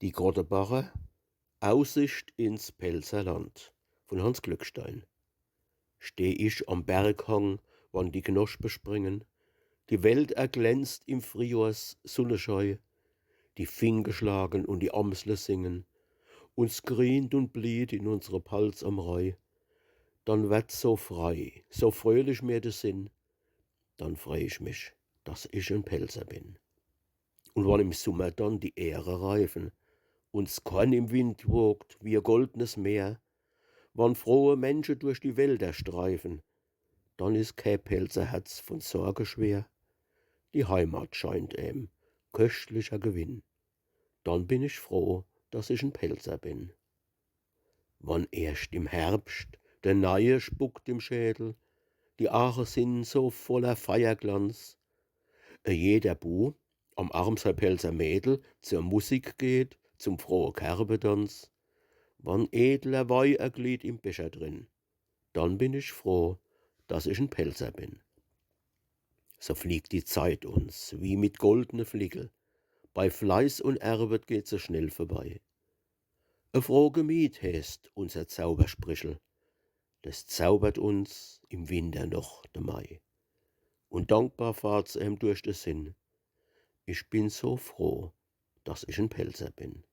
Die Grottebacher Aussicht ins Pelzerland von Hans Glückstein. Steh ich am Berghang, wann die Knospen springen, die Welt erglänzt im Frühjahrs Sonnenscheu, die Finken schlagen und die Amsle singen, uns grient und blüht in unsere Palz am Reu, dann wird so frei, so fröhlich mir der Sinn, dann freu ich mich, dass ich ein Pelzer bin. Und wann im Sommer dann die Ähre reifen, uns Korn im Wind wogt wie ein goldenes Meer, wann frohe Menschen durch die Wälder streifen, dann ist kein Pelzerherz von Sorge schwer. Die Heimat scheint köstlicher Gewinn. Dann bin ich froh, dass ich ein Pelzer bin. Wann erst im Herbst der Neie spuckt im Schädel, die Ache sind so voller Feierglanz, jeder Bu am Arm sein Pelzer Mädel zur Musik geht, zum frohe Kerbetanz, wann edler Weih erglied im Becher drin, dann bin ich froh, dass ich ein Pelzer bin. So fliegt die Zeit uns wie mit goldene Flickel, bei Fleiß und Arbeit geht sie schnell vorbei. E froh Gemüt heißt unser Zaubersprichel, das zaubert uns im Winter noch der Mai. Und dankbar fahrt's durch den Sinn, ich bin so froh, dass ich ein Pelzer bin.